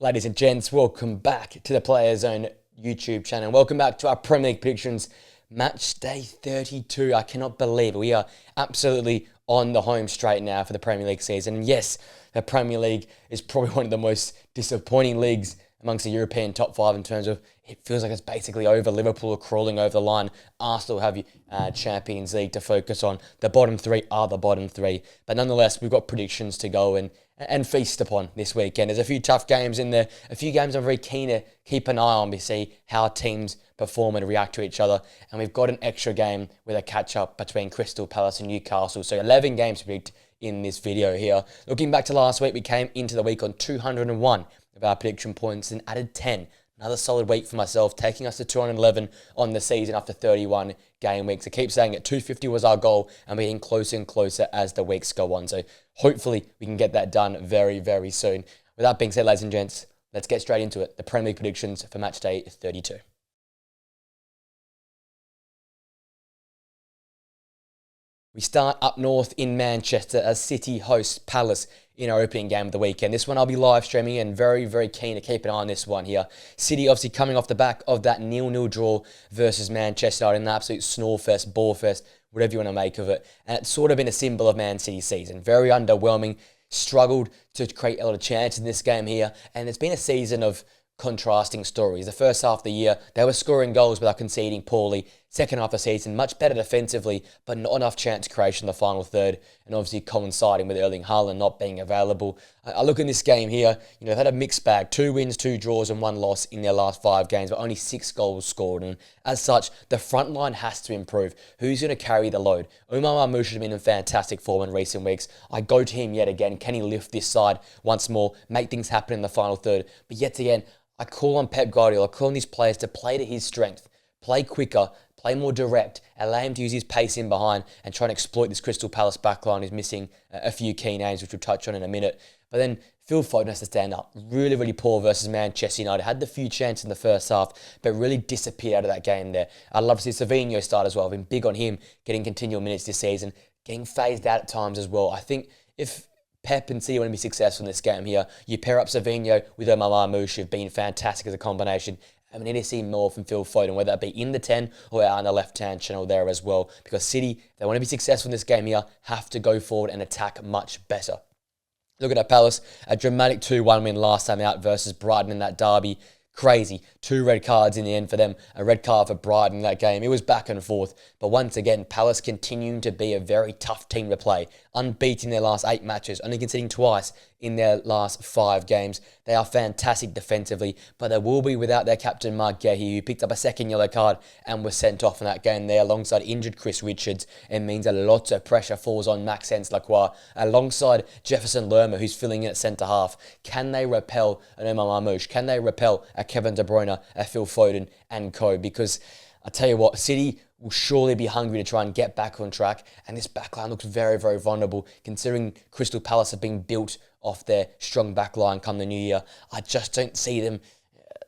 Ladies and gents, welcome back to the Player Zone YouTube channel. Welcome back to our Premier League predictions. Match day 32. I cannot believe it. We are absolutely on the home straight now for the Premier League season. And yes, the Premier League is probably one of the most disappointing leagues amongst the European top five in terms of it feels like it's basically over. Liverpool are crawling over the line. Arsenal have Champions League to focus on. The bottom three are the bottom three. But nonetheless, we've got predictions to go and feast upon this weekend. There's a few tough games in there. A few games I'm very keen to keep an eye on to see how teams perform and react to each other. And we've got an extra game with a catch-up between Crystal Palace and Newcastle. So 11 games to predict in this video here. Looking back to last week, we came into the week on 201 of our prediction points and added 10. Another solid week for myself, taking us to 211 on the season after 31 game weeks. I keep saying it, 250 was our goal, and we're getting closer and closer as the weeks go on. So hopefully we can get that done very, very soon. With that being said, ladies and gents, let's get straight into it. The Premier League predictions for match day 32. We start up north in Manchester as City hosts Palace in our opening game of the weekend. This one I'll be live streaming and very, very keen to keep an eye on this one here. City obviously coming off the back of that 0-0 draw versus Manchester in an absolute snorefest, ballfest, whatever you want to make of it. And it's sort of been a symbol of Man City's season. Very underwhelming, struggled to create a lot of chances in this game here. And it's been a season of contrasting stories. The first half of the year, they were scoring goals without conceding poorly. Second half of the season, much better defensively, but not enough chance creation in the final third, and obviously coinciding with Erling Haaland not being available. I look in this game here, they've had a mixed bag. 2 wins, 2 draws, and 1 loss in their last 5 games, but only 6 goals scored. And as such, the front line has to improve. Who's going to carry the load? Omar Marmoush has been in fantastic form in recent weeks. I go to him yet again. Can he lift this side once more, make things happen in the final third? But yet again, I call on Pep Guardiola, I call on these players to play to his strength, play quicker, play more direct, allow him to use his pace in behind and try and exploit this Crystal Palace backline who's missing a few key names, which we'll touch on in a minute. But then Phil Foden has to stand up. Really, really poor versus Manchester United. Had the few chances in the first half, but really disappeared out of that game there. I'd love to see Savinho start as well. I've been big on him getting continual minutes this season, getting phased out at times as well. I think if Pep and City want to be successful in this game here, you pair up Savinho with Omar Marmoush, who've been fantastic as a combination. And we need to see more from Phil Foden, whether that be in the 10 or out on the left-hand channel there as well. Because City, if they want to be successful in this game here, have to go forward and attack much better. Look at Palace, a dramatic 2-1 win last time out versus Brighton in that derby. Crazy. 2 red cards in the end for them. A red card for Brighton in that game. It was back and forth. But once again, Palace continuing to be a very tough team to play. Unbeaten in their last 8 matches. Only conceding twice in their last 5 games. They are fantastic defensively. But they will be without their captain, Mark Guehi, who picked up a second yellow card and was sent off in that game there alongside injured Chris Richards. It means a lot of pressure falls on Maxence Lacroix alongside Jefferson Lerma, who's filling in at centre-half. Can they repel an Omar Marmoush? Can they repel a Kevin De Bruyne, a Phil Foden and co? Because I tell you what, City will surely be hungry to try and get back on track. And this backline looks very, very vulnerable, considering Crystal Palace have been built off their strong backline come the new year. I just don't see them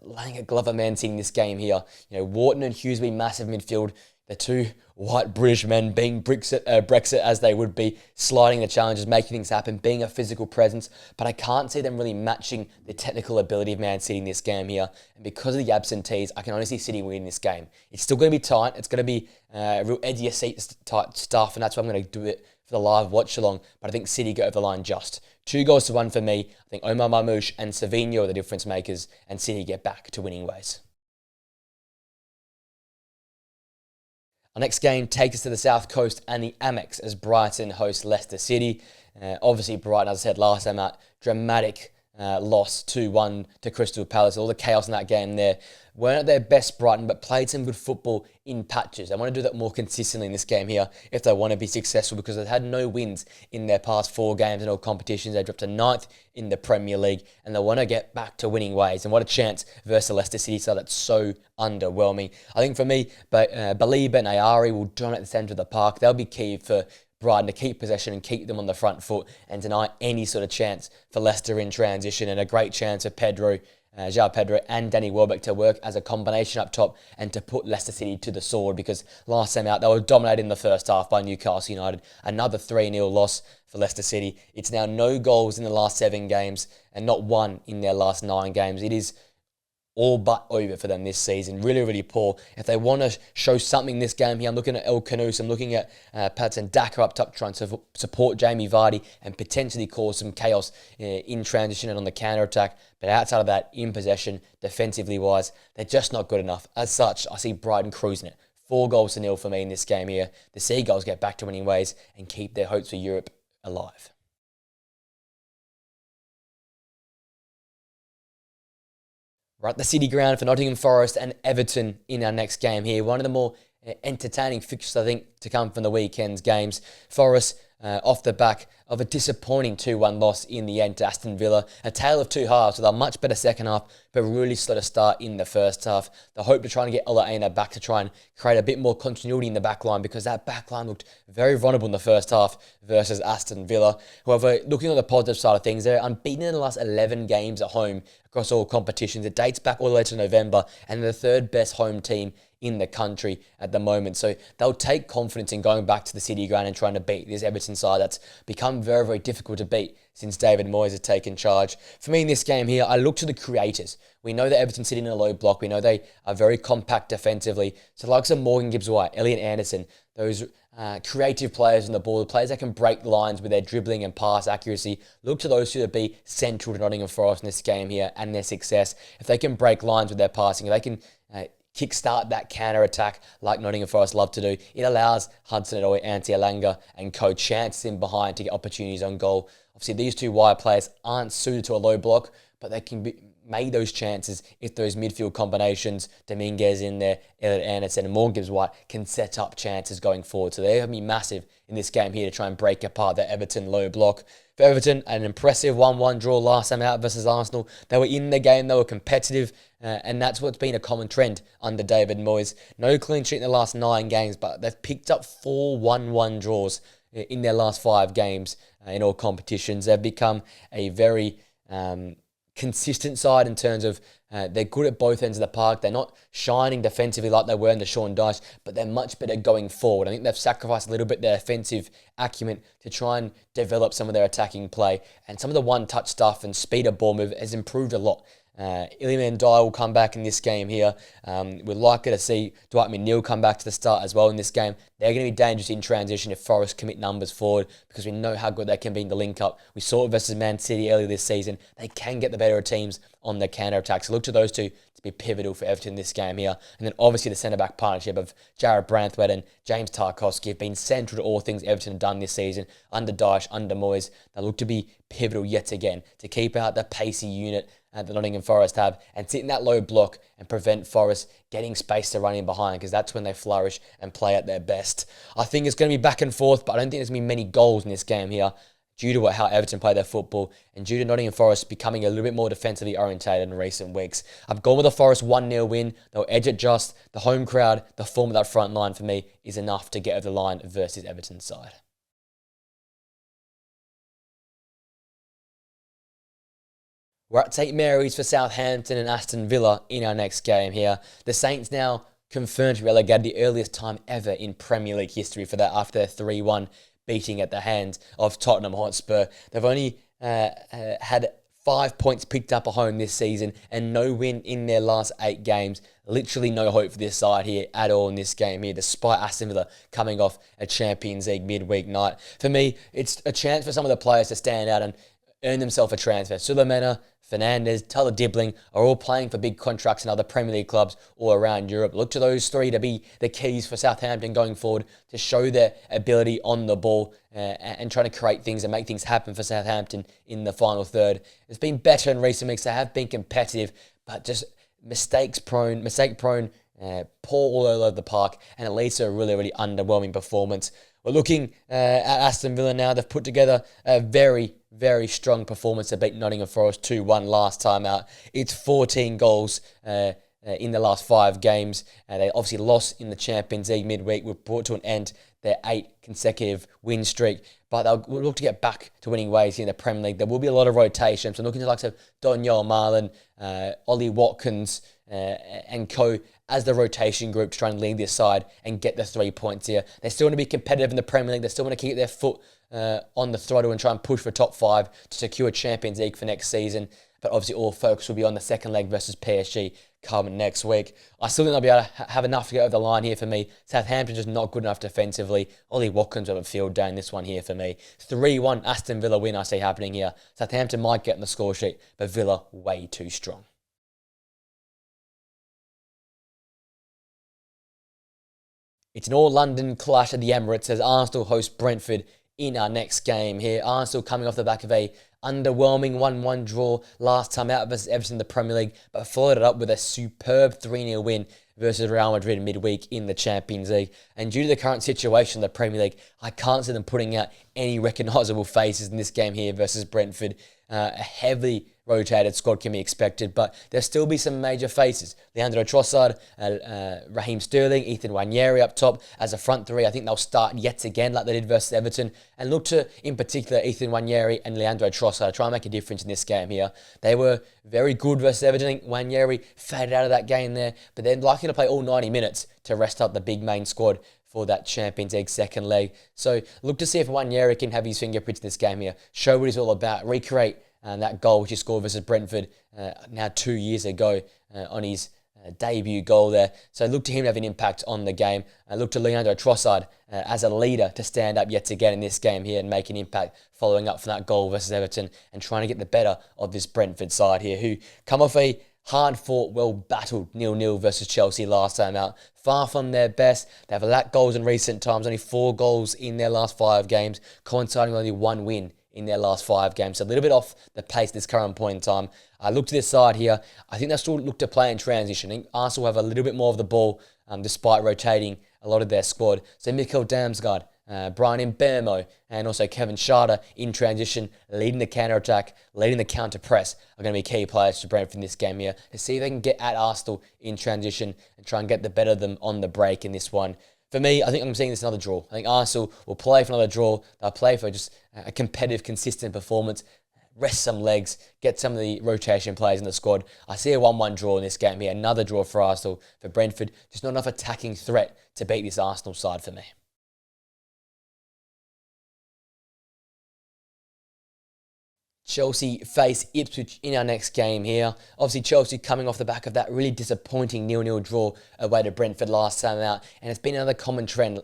laying a glove at Man City in this game here. Wharton and Hughes be massive midfield. The 2 white British men being Brexit as they would be, sliding the challenges, making things happen, being a physical presence. But I can't see them really matching the technical ability of Man City in this game here. And because of the absentees, I can only see City winning this game. It's still going to be tight. It's going to be real edge of your seat type stuff, and that's why I'm going to do it for the live watch along. But I think City go over the line just. 2-1 for me. I think Omar Marmoush and Savinho are the difference makers, and City get back to winning ways. Our next game takes us to the South Coast and the Amex as Brighton hosts Leicester City. Obviously, Brighton, as I said last time out, dramatic loss 2-1 to Crystal Palace. All the chaos in that game there. Weren't at their best, Brighton, but played some good football in patches. They want to do that more consistently in this game here if they want to be successful, because they've had no wins in their past 4 games in all competitions. They dropped to 9th in the Premier League, and they want to get back to winning ways. And what a chance versus the Leicester City side that's so underwhelming. I think for me, Baliba and Ayari will dominate the centre of the park. They'll be key for Brighton to keep possession and keep them on the front foot and deny any sort of chance for Leicester in transition, and a great chance for Pedro João Pedro and Danny Welbeck to work as a combination up top and to put Leicester City to the sword, because last time out they were dominated in the first half by Newcastle United. Another 3-0 loss for Leicester City. It's now no goals in the last 7 games and not one in their last 9 games. It is all but over for them this season. Really, really poor. If they want to show something this game here, I'm looking at El Canoes, I'm looking at Patson Daka up top trying to support Jamie Vardy and potentially cause some chaos in transition and on the counter-attack. But outside of that, in possession, defensively wise, they're just not good enough. As such, I see Brighton cruising it. 4-0 for me in this game here. The Seagulls get back to winning ways and keep their hopes for Europe alive. We're at the City Ground for Nottingham Forest and Everton in our next game here. One of the more entertaining fixtures, I think, to come from the weekend's games. Forest off the back of a disappointing 2-1 loss in the end to Aston Villa. A tale of two halves with a much better second half, but really slow to start in the first half. The hope to try and get Ola Aina back to try and create a bit more continuity in the back line, because that back line looked very vulnerable in the first half versus Aston Villa. However, looking on the positive side of things, they're unbeaten in the last 11 games at home across all competitions. It dates back all the way to November, and they're the third best home team in the country at the moment. So they'll take confidence in going back to the City Ground and trying to beat this Everton side that's become very, very difficult to beat since David Moyes has taken charge. For me in this game here, I look to the creators. We know that Everton sit in a low block. We know they are very compact defensively. So the likes of Morgan Gibbs-White, Elliot Anderson, those creative players on the ball, the players that can break lines with their dribbling and pass accuracy, look to those two to be central to Nottingham Forest in this game here and their success. If they can break lines with their passing, if they can kickstart that counter-attack like Nottingham Forest love to do, it allows Hudson-Odoi, Ante Alanga and co chances in behind to get opportunities on goal. Obviously, these two wide players aren't suited to a low block, but they can make those chances if those midfield combinations, Dominguez in there, Elliot Anderson and Morgan Gibbs-White, can set up chances going forward. So they're going to be massive in this game here to try and break apart that Everton low block. For Everton, an impressive 1-1 draw last time out versus Arsenal. They were in the game, they were competitive, and that's what's been a common trend under David Moyes. No clean sheet in the last 9 games, but they've picked up 4 1-1 draws in their last 5 games in all competitions. They've become a very consistent side in terms of they're good at both ends of the park. They're not shining defensively like they were in the Sean Dyche, but they're much better going forward. I think they've sacrificed a little bit their offensive acumen to try and develop some of their attacking play, and some of the one-touch stuff and speed of ball move has improved a lot. Iliman Dyer will come back in this game here. We're likely to see Dwight McNeil come back to the start as well in this game. They're going to be dangerous in transition if Forest commit numbers forward, because we know how good they can be in the link-up. We saw it versus Man City earlier this season. They can get the better of teams on the counter-attack. So look to those two to be pivotal for Everton in this game here. And then obviously the centre-back partnership of Jared Branthwaite and James Tarkowski have been central to all things Everton have done this season under Dyche, under Moyes. They look to be pivotal yet again to keep out the pacey unit that Nottingham Forest have and sit in that low block and prevent Forest getting space to run in behind, because that's when they flourish and play at their best. I think it's going to be back and forth, but I don't think there's going to be many goals in this game here due to how Everton play their football and due to Nottingham Forest becoming a little bit more defensively orientated in recent weeks. I've gone with the Forest 1-0 win. They'll edge it just. The home crowd, the form of that front line for me is enough to get over the line versus Everton's side. We're at St Mary's for Southampton and Aston Villa in our next game here. The Saints now confirmed to be relegated, the earliest time ever in Premier League history for that, after their 3-1 beating at the hands of Tottenham Hotspur. They've only had 5 points picked up at home this season and no win in their last 8 games. Literally no hope for this side here at all in this game here, despite Aston Villa coming off a Champions League midweek night. For me, it's a chance for some of the players to stand out and earn themselves a transfer. Sulemana, Fernandez, Tyler Dibbling are all playing for big contracts in other Premier League clubs all around Europe. Look to those three to be the keys for Southampton going forward, to show their ability on the ball and trying to create things and make things happen for Southampton in the final third. It's been better in recent weeks. They have been competitive, but just mistake prone, poor all over the park, and it leads to a really, really underwhelming performance. We're looking at Aston Villa now. They've put together a very, very strong performance to beat Nottingham Forest 2-1 last time out. It's 14 goals in the last 5 games. They obviously lost in the Champions League midweek. We've brought to an end their 8 consecutive win streak. but they'll look to get back to winning ways here in the Premier League. There will be a lot of rotation, so looking to like Donyell Marlin, Ollie Watkins, and co as the rotation group to try and lead this side and get the 3 points here. They still want to be competitive in the Premier League. They still want to keep their foot on the throttle and try and push for top 5 to secure Champions League for next season. But obviously all focus will be on the second leg versus PSG coming next week. I still think they'll be able to have enough to get over the line here for me. Southampton just not good enough defensively. Ollie Watkins will have a field day in this one here for me. 3-1 Aston Villa win I see happening here. Southampton might get in the score sheet, but Villa way too strong. It's an all-London clash at the Emirates as Arsenal host Brentford in our next game here. Arsenal coming off the back of a underwhelming 1-1 draw last time out versus Everton in the Premier League, but followed it up with a superb 3-0 win versus Real Madrid midweek in the Champions League. And due to the current situation in the Premier League, I can't see them putting out any recognisable faces in this game here versus Brentford. A heavily rotated squad can be expected, but there'll still be some major faces. Leandro Trossard, Raheem Sterling, Ethan Nwaneri up top as a front three. I think they'll start yet again like they did versus Everton, and look to, in particular, Ethan Nwaneri and Leandro Trossard try and make a difference in this game here. They were very good versus Everton. I think Nwaneri faded out of that game there, but they're likely to play all 90 minutes to rest up the big main squad for that Champions League second leg. So look to see if Nwaneri can have his fingerprints in this game here, show what he's all about, recreate that goal which he scored versus Brentford now 2 years ago on his debut goal there. So look to him to have an impact on the game. Look to Leandro Trossard as a leader to stand up yet again in this game here and make an impact following up from that goal versus Everton and trying to get the better of this Brentford side here who come off a hard-fought, well-battled 0-0 versus Chelsea last time out. Far from their best. They have lacked goals in recent times, only 4 goals in their last 5 games, coinciding with only 1 win in their last 5 games. So a little bit off the pace at this current point in time. I look to this side here. I think they still look to play in transition. I think Arsenal have a little bit more of the ball despite rotating a lot of their squad. So Mikkel Damsgaard, Brian Mbeumo, and also Kevin Schade in transition, leading the counter-attack, leading the counter-press are going to be key players to Brentford in this game here to see if they can get at Arsenal in transition and try and get the better of them on the break in this one. For me, I think I'm seeing this another draw. I think Arsenal will play for another draw. They'll play for just a competitive, consistent performance, rest some legs, get some of the rotation players in the squad. I see a 1-1 draw in this game here. Another draw for Arsenal. For Brentford, just not enough attacking threat to beat this Arsenal side for me. Chelsea face Ipswich in our next game here. Obviously, Chelsea coming off the back of that really disappointing 0-0 draw away to Brentford last time out. And it's been another common trend,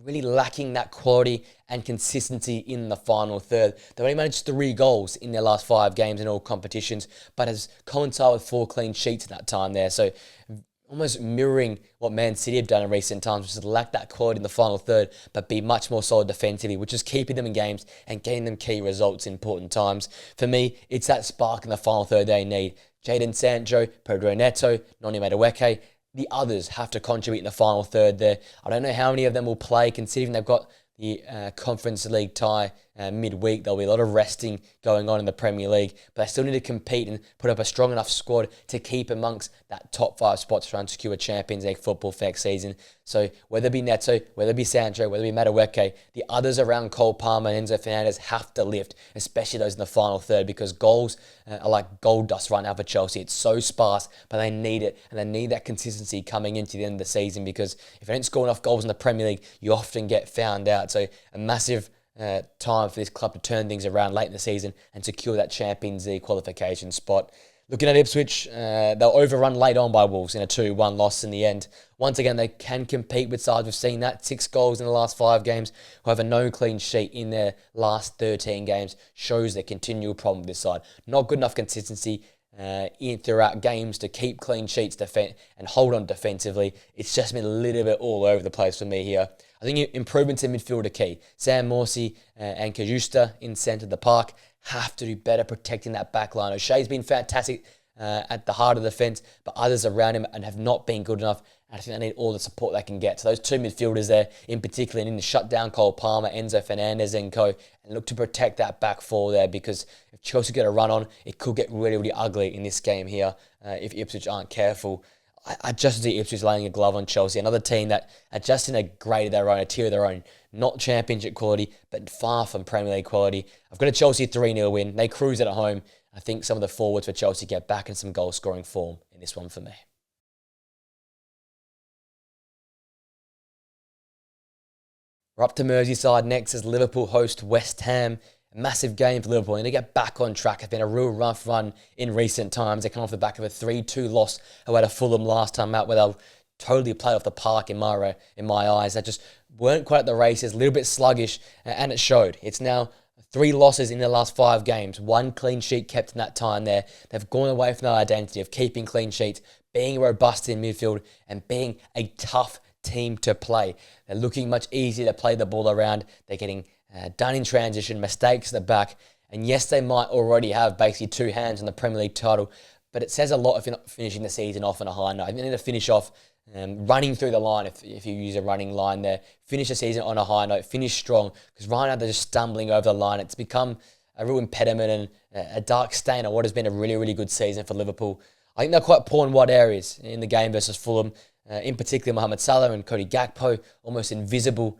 really lacking that quality and consistency in the final third. They've only managed 3 goals in their last 5 games in all competitions, but has coincided with 4 clean sheets at that time there. So almost mirroring what Man City have done in recent times, which is lack that quality in the final third, but be much more solid defensively, which is keeping them in games and getting them key results in important times. For me, it's that spark in the final third they need. Jadon Sancho, Pedro Neto, Noni Madueke, the others have to contribute in the final third there. I don't know how many of them will play, considering they've got the Conference League tie midweek. There'll be a lot of resting going on in the Premier League, but they still need to compete and put up a strong enough squad to keep amongst that top 5 spots trying to secure Champions League football for next season. So whether it be Neto, whether it be Sancho, whether it be Madueke, the others around Cole Palmer and Enzo Fernandez have to lift, especially those in the final third, because goals are like gold dust right now for Chelsea. It's so sparse, but they need it, and they need that consistency coming into the end of the season, because if they don't score enough goals in the Premier League, you often get found out. So a massive time for this club to turn things around late in the season and secure that Champions League qualification spot. Looking at Ipswich, they'll overrun late on by Wolves in a 2-1 loss in the end. Once again, they can compete with sides. We've seen that. 6 goals in the last 5 games. However, no clean sheet in their last 13 games shows their continual problem with this side. Not good enough consistency throughout games to keep clean sheets and hold on defensively. It's just been a little bit all over the place for me here. I think improvements in midfield are key. Sam Morsey and Kajusta in centre of the park have to do better protecting that back line. O'Shea's been fantastic at the heart of the defence, but others around him and have not been good enough. And I think they need all the support they can get. So those 2 midfielders there, in particular, need to shut down Cole Palmer, Enzo Fernandez and co, and look to protect that back 4 there, because if Chelsea get a run on, it could get really, really ugly in this game here if Ipswich aren't careful. I just see Ipswich laying a glove on Chelsea, another team that are just in a grade of their own, a tier of their own. Not championship quality, but far from Premier League quality. I've got a Chelsea 3-0 win. They cruise it at home. I think some of the forwards for Chelsea get back in some goal-scoring form in this one for me. We're up to Merseyside next as Liverpool host West Ham. A massive game for Liverpool. And to get back on track, it's been a real rough run in recent times. They come off the back of a 3-2 loss away to Fulham last time out, where they totally played off the park in my eyes. They just weren't quite at the races, a little bit sluggish, and it showed. It's now 3 losses in their last 5 games, 1 clean sheet kept in that time there. They've gone away from that identity of keeping clean sheets, being robust in midfield, and being a tough team to play. They're looking much easier to play the ball around. They're getting done in transition, mistakes at the back. And yes, they might already have basically 2 hands on the Premier League title, but it says a lot if you're not finishing the season off on a high note. I think they need to finish off running through the line, if you use a running line there. Finish the season on a high note, finish strong, because right now they're just stumbling over the line. It's become a real impediment and a dark stain on what has been a really, really good season for Liverpool. I think they're quite poor in wide areas in the game versus Fulham. In particular, Mohamed Salah and Cody Gakpo, almost invisible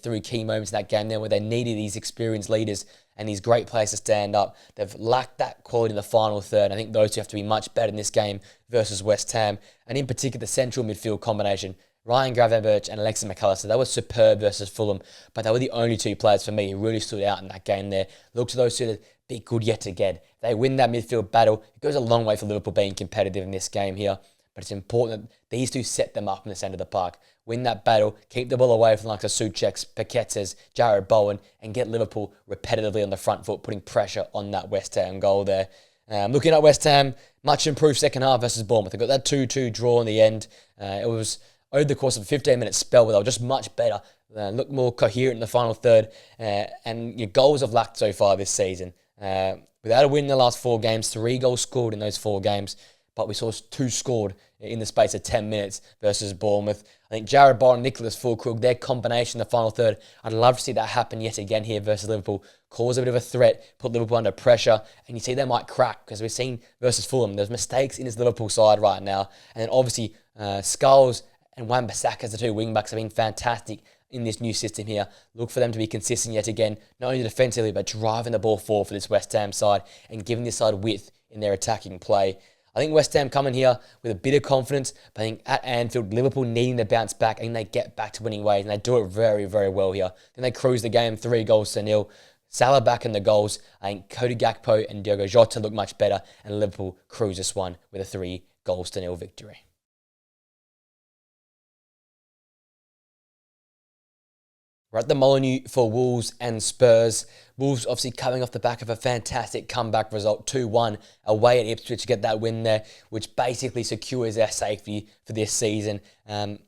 through key moments in that game there where they needed these experienced leaders and these great players to stand up. They've lacked that quality in the final third. I think those two have to be much better in this game versus West Ham. And in particular, the central midfield combination, Ryan Gravenberch and Alexis McAllister, they were superb versus Fulham, but they were the only 2 players for me who really stood out in that game there. Look to those two to be good yet again. They win that midfield battle. It goes a long way for Liverpool being competitive in this game here. But it's important that these two set them up in the centre of the park. Win that battle, keep the ball away from the likes of Souček, Paquetas, Jarrod Bowen, and get Liverpool repetitively on the front foot, putting pressure on that West Ham goal there. Looking at West Ham, much improved second half versus Bournemouth. They got that 2-2 draw in the end. It was over the course of a 15-minute spell where they were just much better, looked more coherent in the final third, and your goals have lacked so far this season. Without a win in the last 4 games, 3 goals scored in those 4 games. But we saw 2 scored in the space of 10 minutes versus Bournemouth. I think Jarrod Bowen and Nicholas Fulkrug, their combination in the final third, I'd love to see that happen yet again here versus Liverpool. Cause a bit of a threat, put Liverpool under pressure, and you see they might crack, because we've seen versus Fulham, there's mistakes in this Liverpool side right now. And then obviously, Skulls and Wan-Bissaka as the 2 wing-backs have been fantastic in this new system here. Look for them to be consistent yet again, not only defensively, but driving the ball forward for this West Ham side and giving this side width in their attacking play. I think West Ham coming here with a bit of confidence, but I think at Anfield, Liverpool needing to bounce back, and they get back to winning ways, and they do it very, very well here. Then they cruise the game 3-0. Salah back in the goals. I think Cody Gakpo and Diogo Jota look much better, and Liverpool cruise this one with a 3-0 victory. We're at the Molineux for Wolves and Spurs. Wolves obviously coming off the back of a fantastic comeback result, 2-1 away at Ipswich to get that win there, which basically secures their safety for this season. And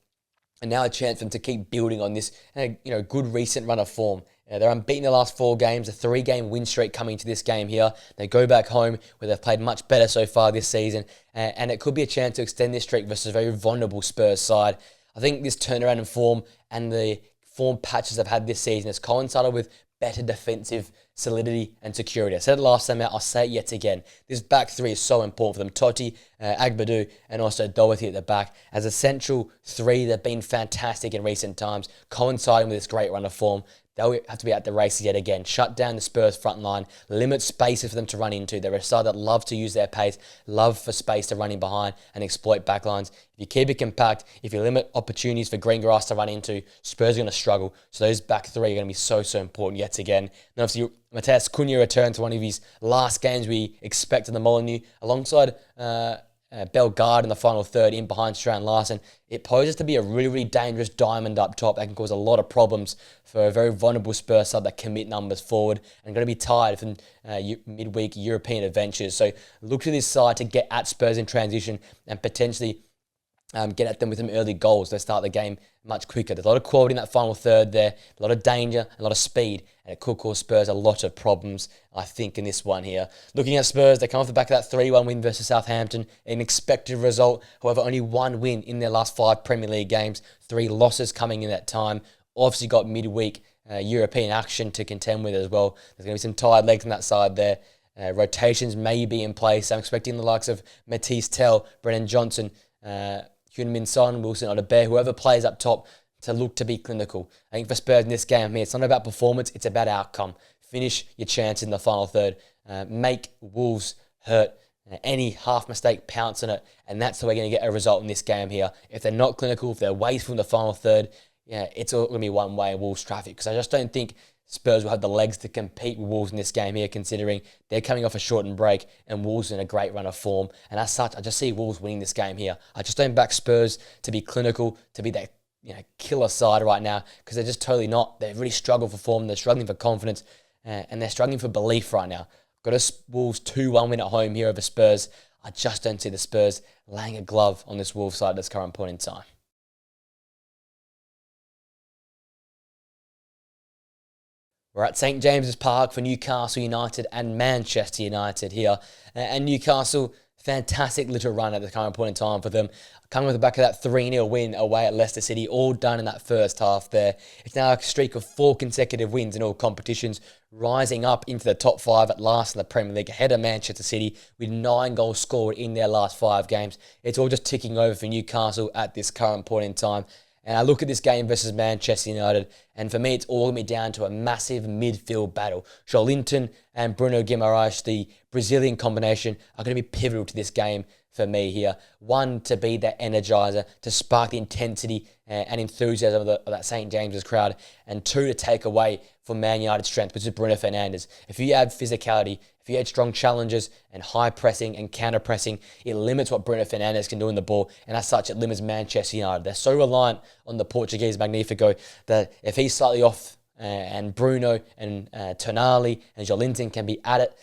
now a chance for them to keep building on this good recent run of form. They're unbeaten the last 4 games, a 3-game win streak coming to this game here. They go back home where they've played much better so far this season, and it could be a chance to extend this streak versus a very vulnerable Spurs side. I think this turnaround in form and the form patches they've had this season has coincided with better defensive solidity and security. I said it last time out, I'll say it yet again. This back 3 is so important for them. Totti, Agbadou, and also Doherty at the back. As a central 3, they've been fantastic in recent times, coinciding with this great run of form. They'll have to be at the races yet again. Shut down the Spurs front line, limit spaces for them to run into. They're a side that love to use their pace, love for space to run in behind and exploit backlines. If you keep it compact, if you limit opportunities for green grass to run into, Spurs are going to struggle. So those back 3 are going to be so, so important yet again. And obviously, Matheus Cunha returned to one of his last games we expect in the Molineux, alongside Bellegarde in the final third in behind Strand Larsen. It poses to be a really, really dangerous diamond up top that can cause a lot of problems for a very vulnerable Spurs side that commit numbers forward and going to be tired from midweek European adventures. So look to this side to get at Spurs in transition and potentially get at them with some early goals. They start the game much quicker. There's a lot of quality in that final third there, a lot of danger, a lot of speed, and it could cause Spurs a lot of problems, I think, in this one here. Looking at Spurs, they come off the back of that 3-1 win versus Southampton, an expected result. However, only 1 win in their last 5 Premier League games, 3 losses coming in that time. Obviously got midweek European action to contend with as well. There's going to be some tired legs on that side there. Rotations may be in place. I'm expecting the likes of Matisse Tell, Brennan Johnson, Heung-min Son, Wilson Odobert, whoever plays up top, to look to be clinical. I think for Spurs in this game, it's not about performance, it's about outcome. Finish your chance in the final third. Make Wolves hurt. Any half mistake, pounce on it, and that's how we're going to get a result in this game here. If they're not clinical, if they're wasteful in the final third, it's all going to be one way in Wolves traffic, because I just don't think Spurs will have the legs to compete with Wolves in this game here, considering they're coming off a shortened break and Wolves in a great run of form. And as such, I just see Wolves winning this game here. I just don't back Spurs to be clinical, to be that killer side right now, because they're just totally not. They really struggle for form. They're struggling for confidence, and they're struggling for belief right now. Got a Wolves 2-1 win at home here over Spurs. I just don't see the Spurs laying a glove on this Wolves side at this current point in time. We're at St James's Park for Newcastle United and Manchester United here. And Newcastle, fantastic little run at the current point in time for them. Coming with the back of that 3-0 win away at Leicester City, all done in that first half there. It's now a streak of 4 consecutive wins in all competitions, rising up into the top 5 at last in the Premier League, ahead of Manchester City with 9 goals scored in their last 5 games. It's all just ticking over for Newcastle at this current point in time. And I look at this game versus Manchester United, and for me, it's all going to be down to a massive midfield battle. Joelinton and Bruno Guimaraes, the Brazilian combination, are going to be pivotal to this game for me here. One, to be that energizer, to spark the intensity and enthusiasm of that St. James's crowd. And 2, to take away from Man United's strength, which is Bruno Fernandes. If you add physicality, if you add strong challenges and high pressing and counter pressing, it limits what Bruno Fernandes can do in the ball, and as such, it limits Manchester United. They're so reliant on the Portuguese Magnifico that if he's slightly off and Bruno and Tonali and Joelinton can be at it,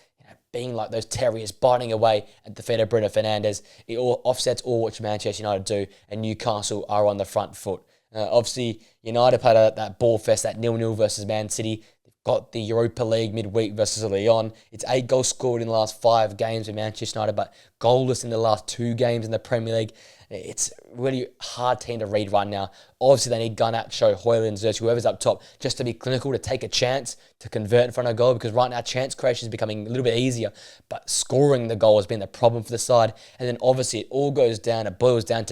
being like those terriers biting away at the feet of Bruno Fernandes, it all offsets all which Manchester United do, and Newcastle are on the front foot. Obviously, United played that ball fest, that 0-0 versus Man City. They've got the Europa League midweek versus Lyon. It's 8 goals scored in the last 5 games with Manchester United, but goalless in the last 2 games in the Premier League. It's really hard team to read right now. Obviously, they need Garnacho, Højlund, Zerks, whoever's up top, just to be clinical, to take a chance, to convert in front of goal, because right now chance creation is becoming a little bit easier, but scoring the goal has been the problem for the side. And then obviously it all boils down to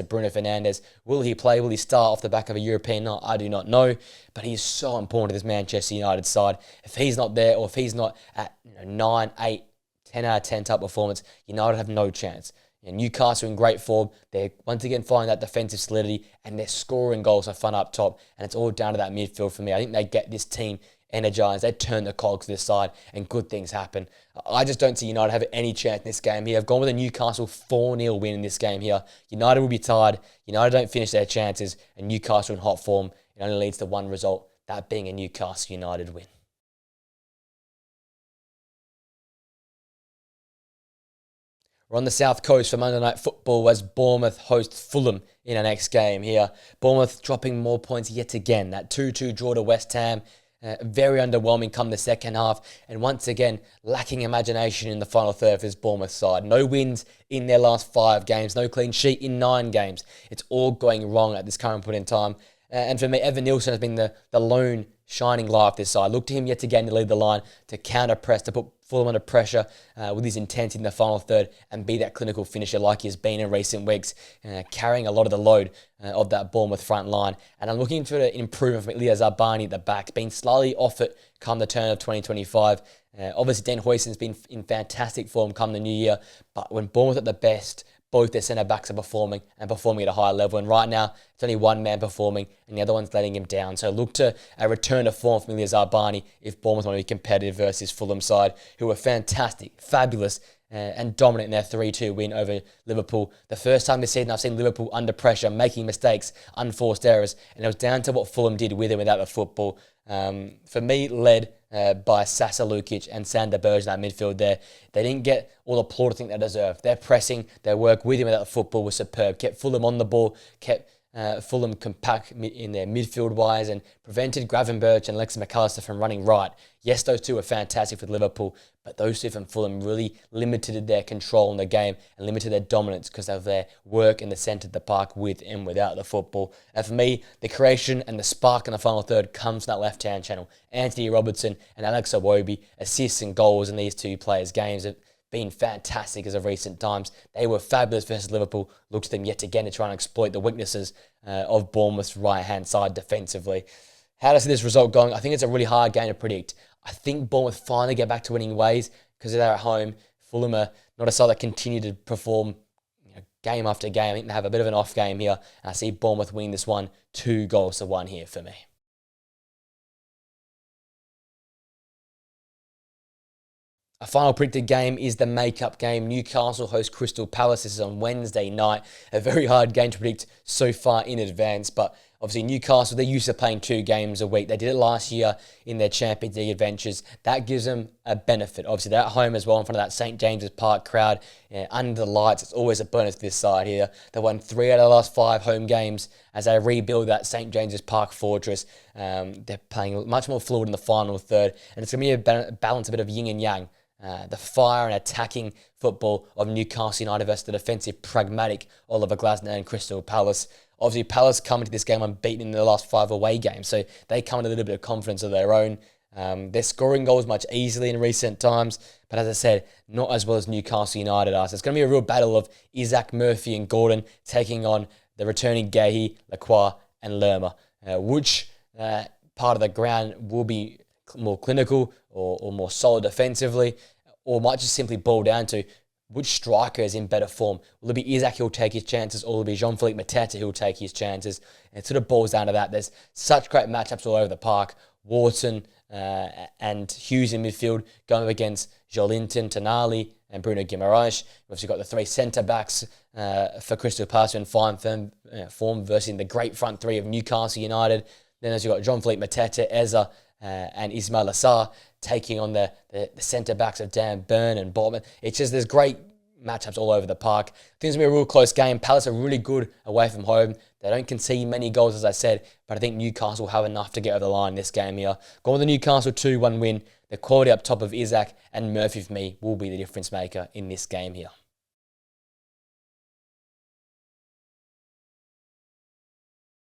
Bruno Fernandes. Will he play? Will he start off the back of a European night? I do not know, but he's so important to this Manchester United side. If he's not there, or if he's not at 9, 8, 10 out of 10 type performance, United have no chance. And Newcastle in great form. They're once again finding that defensive solidity, and they're scoring goals for fun up top. And it's all down to that midfield for me. I think they get this team energized. They turn the cogs to this side, and good things happen. I just don't see United have any chance in this game here. I've gone with a Newcastle 4-0 win in this game here. United will be tired. United don't finish their chances, and Newcastle in hot form. It only leads to one result, that being a Newcastle United win. We're on the south coast for Monday Night Football as Bournemouth host Fulham in our next game here. Bournemouth dropping more points yet again. That 2-2 draw to West Ham, very underwhelming come the second half. And once again, lacking imagination in the final third for this Bournemouth side. No wins in their last 5 games. No clean sheet in 9 games. It's all going wrong at this current point in time. And for me, Evan Nilsson has been the lone shining light of this side. Look to him yet again to lead the line, to counter press, to put Fulham under pressure with his intent in the final third, and be that clinical finisher like he has been in recent weeks, carrying a lot of the load of that Bournemouth front line. And I'm looking for an improvement from Ilya Zarbani at the back, being slightly off it come the turn of 2025. Obviously, Dan Hoysten's been in fantastic form come the new year, but when Bournemouth at the best, both their centre-backs are performing at a high level. And right now, it's only one man performing and the other one's letting him down. So look to a return to form from Ilya Zarbani if Bournemouth want to be competitive versus Fulham side, who were fantastic, fabulous, and dominant in their 3-2 win over Liverpool. The first time this season I've seen Liverpool under pressure, making mistakes, unforced errors, and it was down to what Fulham did with and without the football. For me, led by Sasa Lukic and Sander Berge in that midfield there. They didn't get all the plaudits they deserved. Their pressing, their work with him without the football was superb. Kept Fulham on the ball, kept Fulham compact in their midfield-wise, and prevented Gravenberch and Alexis McAllister from running right. Yes, those two were fantastic with Liverpool, but those two from Fulham really limited their control in the game and limited their dominance because of their work in the centre of the park with and without the football. And for me, the creation and the spark in the final third comes from that left-hand channel. Anthony Robertson and Alex Iwobi, assists and goals in these two players' games. been fantastic as of recent times. They were fabulous versus Liverpool. Looks to them yet again to try and exploit the weaknesses of Bournemouth's right-hand side defensively. How do I see this result going? I think it's a really hard game to predict. I think Bournemouth finally get back to winning ways because they're at home. Fulham are not a side that continue to perform game after game. I think they have a bit of an off game here. And I see Bournemouth winning this one 2-1 here for me. A final predicted game is the make-up game. Newcastle host Crystal Palace. This is on Wednesday night. A very hard game to predict so far in advance, but obviously Newcastle, they're used to playing 2 games a week. They did it last year in their Champions League adventures. That gives them a benefit. Obviously, they're at home as well in front of that St. James's Park crowd. Under the lights, it's always a bonus this side here. They won 3 out of the last 5 home games as they rebuild that St. James's Park fortress. They're playing much more fluid in the final third, and it's going to be a balance, a bit of yin and yang. The fire and attacking football of Newcastle United versus the defensive, pragmatic Oliver Glasner and Crystal Palace. Obviously, Palace come into this game unbeaten in their last 5 away games, so they come with a little bit of confidence of their own. They're scoring goals much easily in recent times, but as I said, not as well as Newcastle United are. So it's going to be a real battle of Isaac, Murphy and Gordon taking on the returning Guehi, Lacroix and Lerma. Which part of the ground will be more clinical or more solid defensively, or might just simply boil down to which striker is in better form. Will it be Isaac who'll take his chances, or will it be Jean-Philippe Mateta who'll take his chances? And it sort of boils down to that. There's such great matchups all over the park. Wharton and Hughes in midfield going up against Jolinton, Tonali and Bruno Guimaraes. We've obviously got the 3 centre-backs for Crystal Palace in fine form versus the great front 3 of Newcastle United. Then as you've got Jean-Philippe Mateta, Eza and Ismail Assar taking on the centre-backs of Dan Burn and Boltman. It's just, there's great matchups all over the park. I think it's going to be a real close game. Palace are really good away from home. They don't concede many goals, as I said, but I think Newcastle will have enough to get over the line in this game here. Going with the Newcastle 2-1 win. The quality up top of Isaac and Murphy, for me, will be the difference maker in this game here.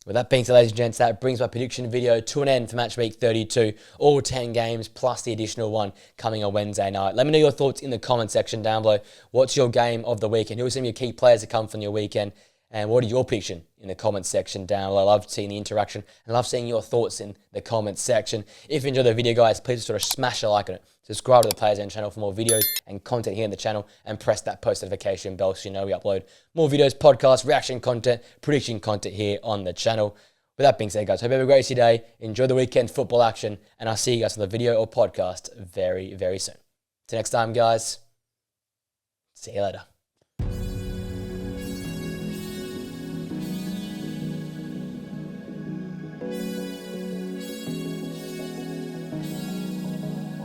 With that being said, ladies and gents, that brings my prediction video to an end for match week 32. All 10 games plus the additional one coming on Wednesday night. Let me know your thoughts in the comment section down below. What's your game of the weekend? Who are some of your key players that come from your weekend? And what are your prediction in the comment section down below? I love seeing the interaction and I love seeing your thoughts in the comment section. If you enjoyed the video, guys, please sort of smash a like on it. Subscribe to the Players End channel for more videos and content here in the channel, and press that post notification bell so you know we upload more videos, podcasts, reaction content, prediction content here on the channel. With that being said, guys, hope you have a great day. Enjoy the weekend football action, and I'll see you guys on the video or podcast very, very soon. Till next time, guys. See you later.